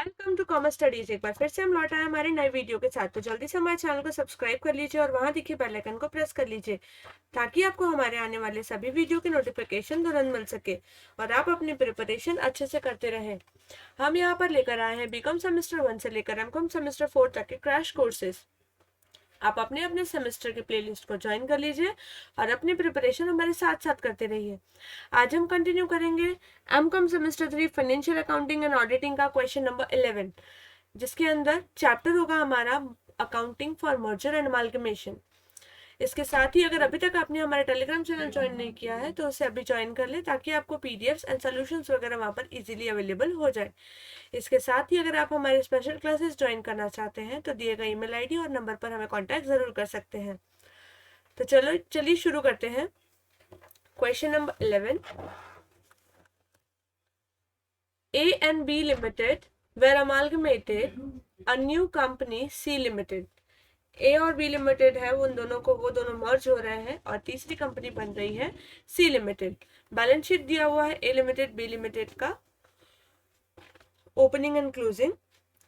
Welcome to commerce studies. एक बार फिर से हम लौट आए हमारे नए वीडियो के साथ। तो जल्दी से हमारे चैनल को सब्सक्राइब कर लीजिए और वहां दिखे बेल आइकन को प्रेस कर लीजिए ताकि आपको हमारे आने वाले सभी वीडियो की नोटिफिकेशन तुरंत मिल सके और आप अपनी प्रिपरेशन अच्छे से करते रहें। हम यहाँ पर लेकर आए हैं बीकॉम सेमेस्टर 1 से लेकर एमकॉम सेमेस्टर 4 तक के क्रैश कोर्सेज। आप अपने अपने सेमेस्टर के प्लेलिस्ट को ज्वाइन कर लीजिए और अपनी प्रिपरेशन हमारे साथ साथ करते रहिए। आज हम कंटिन्यू करेंगे MCom semester 3 financial accounting and auditing का क्वेश्चन नंबर 11, जिसके अंदर चैप्टर होगा हमारा accounting for merger and amalgamation. इसके साथ ही अगर अभी तक आपने हमारा टेलीग्राम चैनल ज्वाइन नहीं किया है तो उसे अभी ज्वाइन कर ले ताकि आपको पीडीएफ्स एंड सॉल्यूशंस वगैरह वहां पर इजीली अवेलेबल हो जाए। इसके साथ ही अगर आप हमारे स्पेशल क्लासेस ज्वाइन करना चाहते हैं तो दिए गए ईमेल आईडी और नंबर पर हमें कांटेक्ट जरूर कर सकते हैं। तो चलिए शुरू करते हैं। Question number 11, A and B Limited were amalgamated, a new company C Limited। ए और बी लिमिटेड है वो दोनों मर्ज हो रहे हैं और तीसरी कंपनी बन रही है सी लिमिटेड। बैलेंस शीट दिया हुआ है ए लिमिटेड बी लिमिटेड का ओपनिंग एंड क्लोजिंग,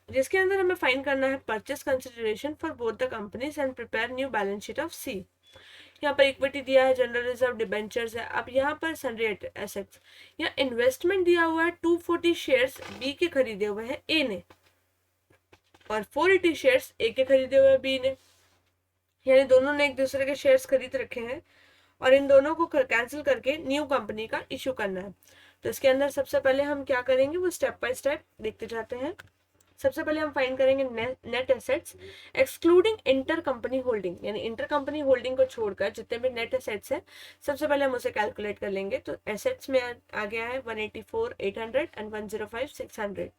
जिसके अंदर हमें फाइंड करना है purchase consideration for both the companies and prepare new balance sheet of C. यहाँ पर इक्विटी दिया है, जनरल रिजर्व, डिबेंचर्स है। अब यहाँ पर सन्ड्री एसेट्स, यहाँ इन्वेस्टमेंट दिया हुआ है 240 शेयर्स बी के खरीदे हुए हैं ए ने और 480 शेयर्स ए के खरीदे हुए बी ने, यानी दोनों ने एक दूसरे के शेयर्स खरीद रखे हैं और इन दोनों को कैंसिल करके न्यू कंपनी का इशू करना है। तो इसके अंदर सबसे पहले हम क्या करेंगे वो स्टेप बाय स्टेप देखते जाते हैं। सबसे पहले हम फाइंड करेंगे net assets excluding inter company holding, यानी इंटर कंपनी होल्डिंग को छोड़कर जितने भी नेट एसेट्स है सबसे पहले हम उसे कैलकुलेट कर लेंगे। तो एसेट्स में आ गया है 184,800 एंड 105,600।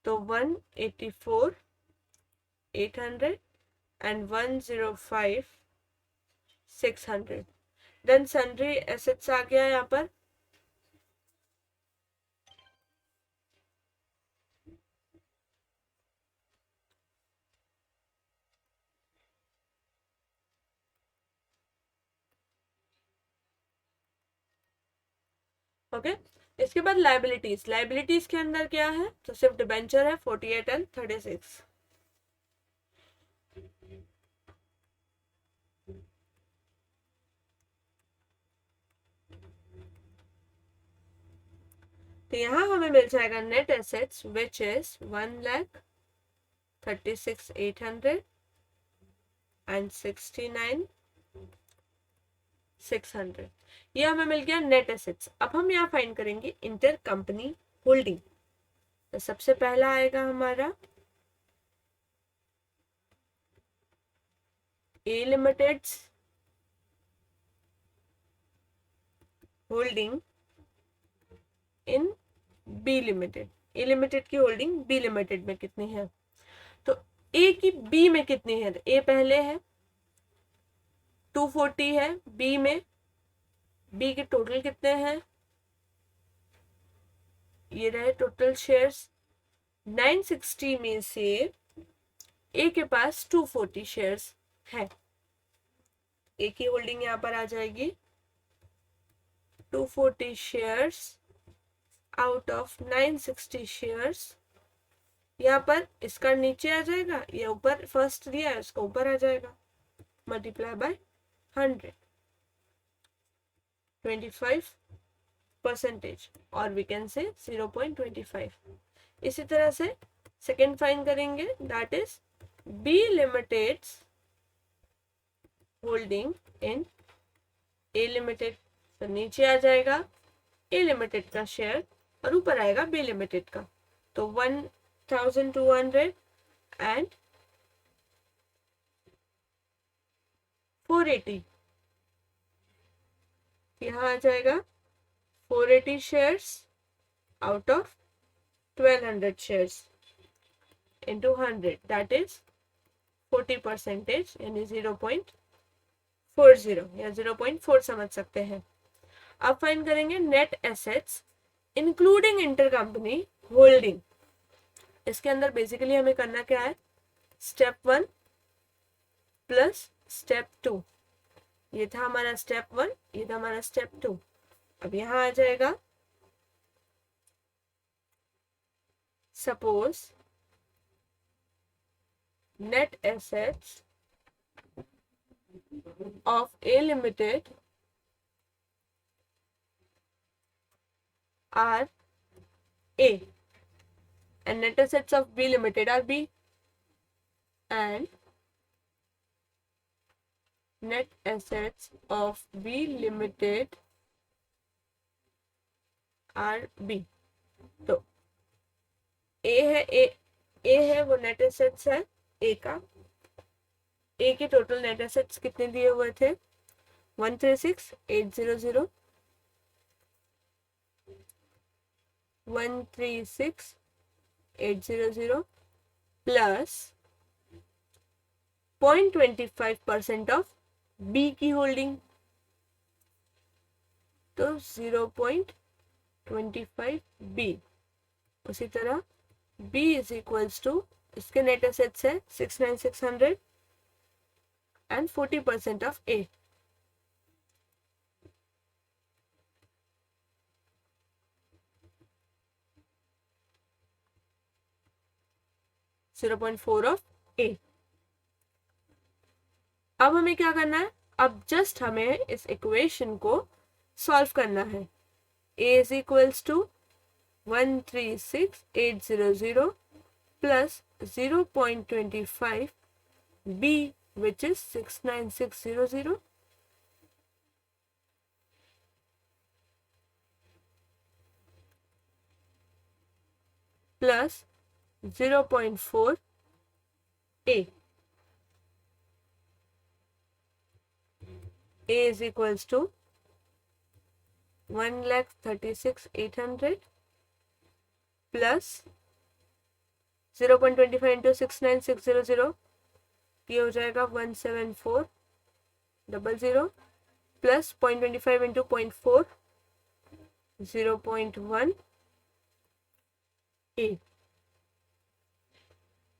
तो 184,800 एंड 105,600। देन सन्ड्री एसेट्स आ गया यहाँ पर ओके। इसके बाद लाइबिलिटीज के अंदर क्या है तो सिर्फ डिबेंचर है 48 एंड 36। तो यहाँ हमें मिल जाएगा net assets which is 1,36,800 and 69,600। ये हमें मिल गया नेट एसेट्स। अब हम यहाँ फाइंड करेंगे इंटर कंपनी होल्डिंग। तो सबसे पहला आएगा हमारा A limited holding in B limited. A limited की होल्डिंग बी लिमिटेड में कितनी है, तो ए की बी में कितनी है। ए पहले है 240 है, बी में बी के टोटल कितने हैं, ये रहे टोटल शेयर्स 960 में से ए के पास 240 शेयर्स है। ए की होल्डिंग यहाँ पर आ जाएगी 240 शेयर्स आउट ऑफ 960 शेयर्स। यहाँ पर इसका नीचे आ जाएगा, ये ऊपर फर्स्ट दिया है उसका ऊपर आ जाएगा, मल्टीप्लाई बाय 100, 25% और वी कैन से 0.25। इसी तरह से सेकेंड फाइंड करेंगे, that is B limited holding in A limited. तो नीचे आ जाएगा ए लिमिटेड का शेयर और ऊपर आएगा बी लिमिटेड का। तो 1,200 एंड 480, यहाँ आ जाएगा 480 shares out of 1,200 shares into 100, that is 40%, यानी 0.40 या 0.4 समझ सकते हैं। अब फाइंड करेंगे net assets including inter company holding. इसके अंदर बेसिकली हमें करना क्या है, स्टेप 1 प्लस स्टेप 2। ये था हमारा स्टेप 1, ये था हमारा स्टेप 2। अब यहाँ आ जाएगा suppose net assets of A Limited are A and net assets of B Limited are B, and net assets of B Limited are B. तो ए है वो नेट एसेट्स है ए का। ए के टोटल नेट एसेट्स कितने दिए हुए थे 136,800 136,800 प्लस 0.25% ऑफ बी की होल्डिंग, तो 0.25 बी। उसी तरह B इज इक्वल्स टू इसके नेट एसेट्स है 69,600 and 40% of A। .4 of A। अब हमें क्या करना है, अब जस्ट हमें इस इक्वेशन को सॉल्व करना है। A is equals to 136,800 plus 0.25 B, which is 69,600, plus 0.4 A. A is equals to 1,36,800 plus 0.25 into 69,600, ये हो जाएगा 174,000 plus 0.25 into 0.4 0.1 A।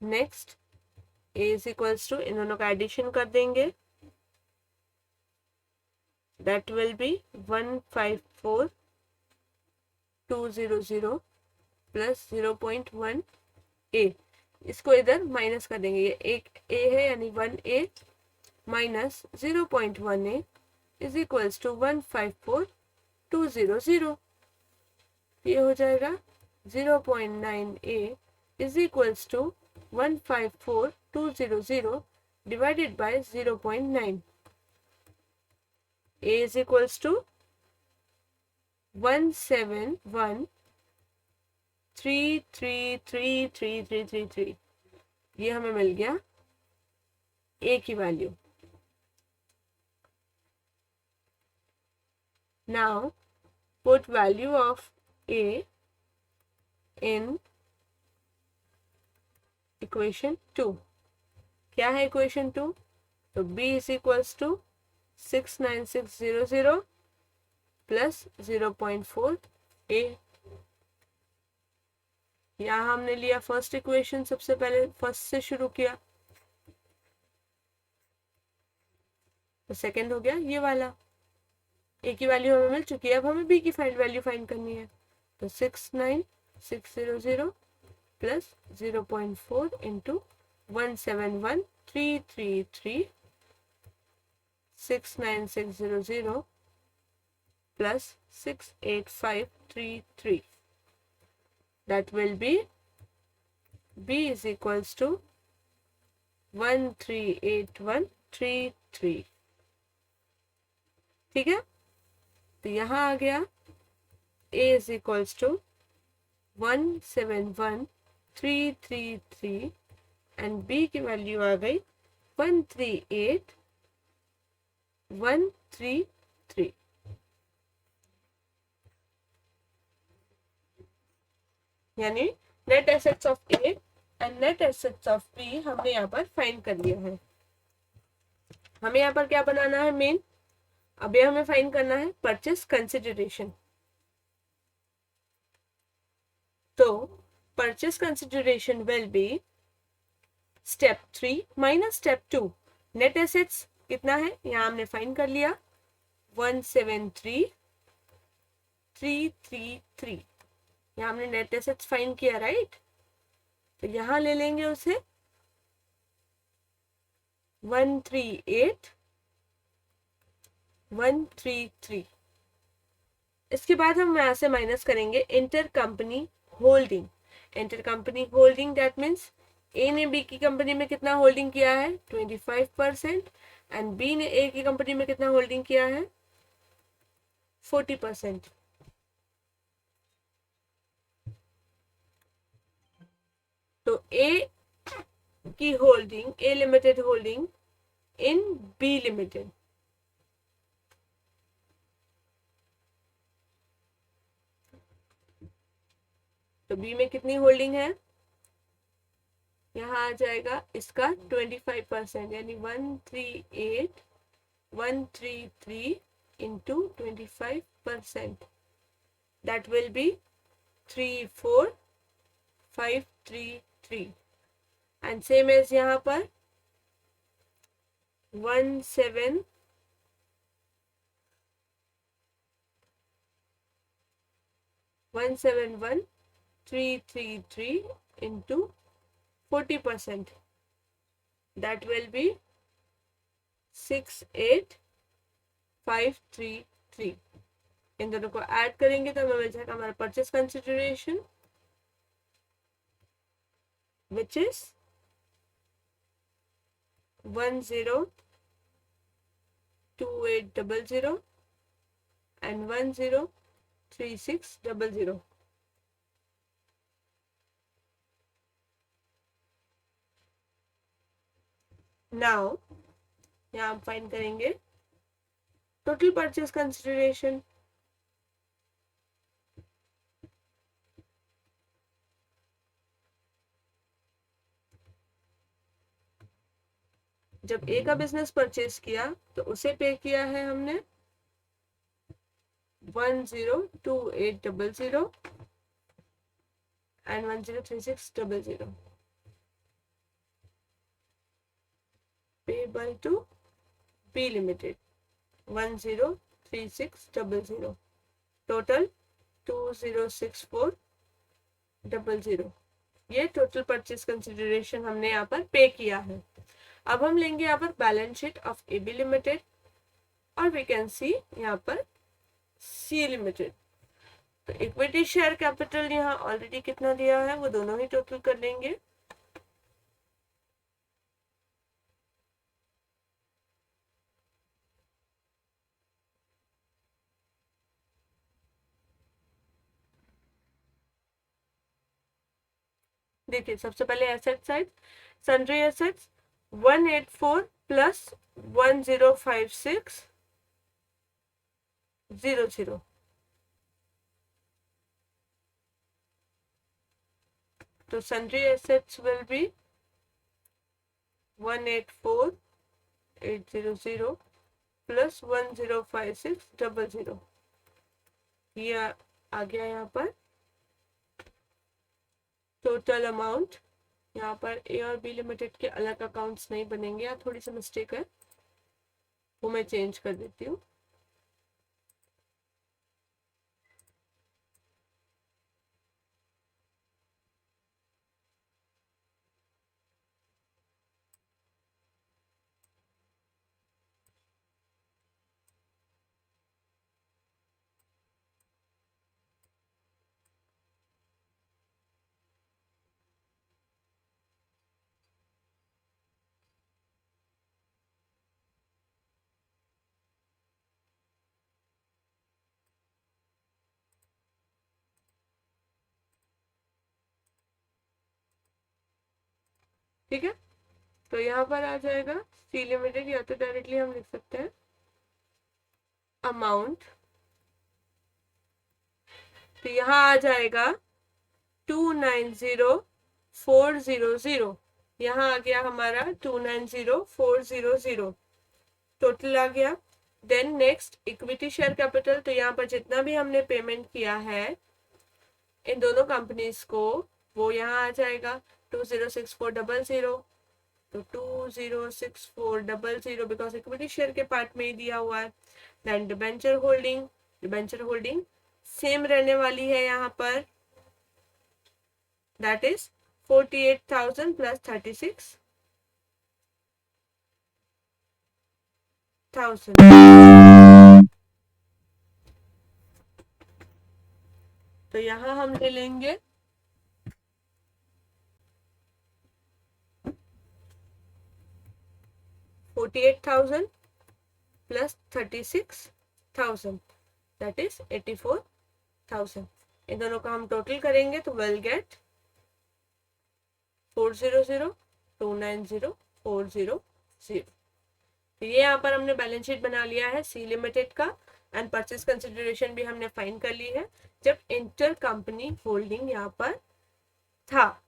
Next A is equals to इन दोनों का एडिशन कर देंगे, that will be 154,200 plus 0.1 A। इसको इधर माइनस कर देंगे, ये एक A है यानी 1A minus 0.1 A is equals to 154,200। ये हो जाएगा 0.9 A is equals to 154,200 divided by 0.9। A is equals to 171,333,333, ये हमें मिल गया A की value. Now put value of A in equation 2। क्या है इक्वेशन 2? तो B is equals to 69,600 plus 0.4 A। यहाँ हमने लिया फर्स्ट इक्वेशन, सबसे पहले फर्स्ट से शुरू किया, तो सेकंड हो गया ये वाला। A की वैल्यू हमें मिल चुकी है, अब हमें B की वैल्यू फाइंड करनी है। तो 69,600 plus 0.4 into 171,333 69,600 plus 68533, that will be B is equals to 138133। ठीक है, तो यहाँ आ गया A is equals to 171,333 and B की वैल्यू आ गई 138,133। यानी net assets of A and net assets of B हमने यहाँ पर फाइंड कर लिया है। हमें यहाँ पर क्या बनाना है मेन, अभी हमें फाइंड करना है परचेस कंसिडरेशन। तो purchase consideration will be step 3 minus step 2। Net assets कितना है यहाँ हमने फाइंड कर लिया 173,333, यहाँ हमने नेट एसेट्स फाइंड किया राइट। तो यहाँ ले लेंगे उसे 138,133। इसके बाद हम यहाँ से माइनस करेंगे inter company holding. Inter company holding that means A ने बी की कंपनी में कितना होल्डिंग किया है 25% एंड बी ने ए की कंपनी में कितना होल्डिंग किया है 40%। तो ए की holding, A limited holding in B limited, तो बी में कितनी होल्डिंग है, यहाँ आ जाएगा इसका 25% यानी 138,133 into 25%, that will be 34,533 and same as यहाँ पर 171,333 into 40%, that will be 68,533। इन दोनों को ऐड करेंगे तो हमें मिल जाएगा हमारा purchase consideration which is 102800 and 103600। Now यहाँ हम फाइंड करेंगे टोटल परचेस कंसिडरेशन। जब ए का बिजनेस परचेस किया तो उसे पे किया है हमने 102800 and 103600 payable to B Limited 103600, total 206400। ये टोटल परचेस कंसिडरेशन हमने यहाँ पर पे किया है। अब हम लेंगे यहाँ पर balance sheet of A B limited और वी कैन सी यहाँ पर सी लिमिटेड। तो इक्विटी शेयर कैपिटल यहाँ ऑलरेडी कितना दिया है वो दोनों ही टोटल कर लेंगे। देखिए सबसे पहले asset side, sundry assets 184 plus 105600, तो sundry assets will be 184,800 plus 105600। ये आ गया यहाँ पर टोटल अमाउंट। यहाँ पर ए और बी लिमिटेड के अलग अकाउंट्स नहीं बनेंगे, यहाँ थोड़ी सी मिस्टेक है वो मैं चेंज कर देती हूँ। ठीक है, तो यहाँ पर आ जाएगा सी लिमिटेड, या तो डायरेक्टली हम लिख सकते हैं अमाउंट, तो यहाँ आ जाएगा 290,400। यहाँ आ गया हमारा 290,400 टोटल आ गया। Then next equity share capital, तो यहाँ पर जितना भी हमने पेमेंट किया है इन दोनों कंपनीज को वो यहाँ आ जाएगा 206,400। तो 206,400 बिकॉज इक्विटी शेयर के पार्ट में ही दिया हुआ है। Then debenture holding, debenture holding same रहने वाली है यहाँ पर, दैट इज 48,000 प्लस 36,000। तो यहाँ हम ले लेंगे 48,000 प्लस 36,000, दैट इज 84,000। इन दोनों का हम टोटल करेंगे तो विल गेट 400,290,400। ये यहाँ पर हमने बैलेंस शीट बना लिया है सी लिमिटेड का, एंड परचेज कंसिडरेशन भी हमने फाइन कर ली है जब इंटर कंपनी होल्डिंग यहाँ पर था।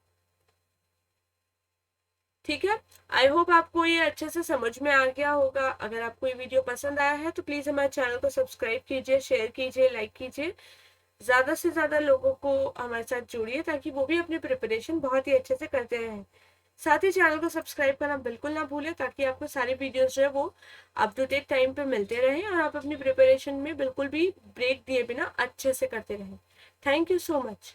ठीक है, आई होप आपको ये अच्छे से समझ में आ गया होगा। अगर आपको ये वीडियो पसंद आया है तो प्लीज हमारे चैनल को सब्सक्राइब कीजिए, शेयर कीजिए, लाइक कीजिए, ज्यादा से ज्यादा लोगों को हमारे साथ जोड़िए ताकि वो भी अपनी प्रिपरेशन बहुत ही अच्छे से करते रहें। साथ ही चैनल को सब्सक्राइब करना बिल्कुल ना भूलें ताकि आपको सारी वीडियोस जो है वो अप टू डेट टाइम पे मिलते रहें और आप अपनी प्रिपरेशन में बिल्कुल भी ब्रेक दिए बिना अच्छे से करते रहें। Thank you so much.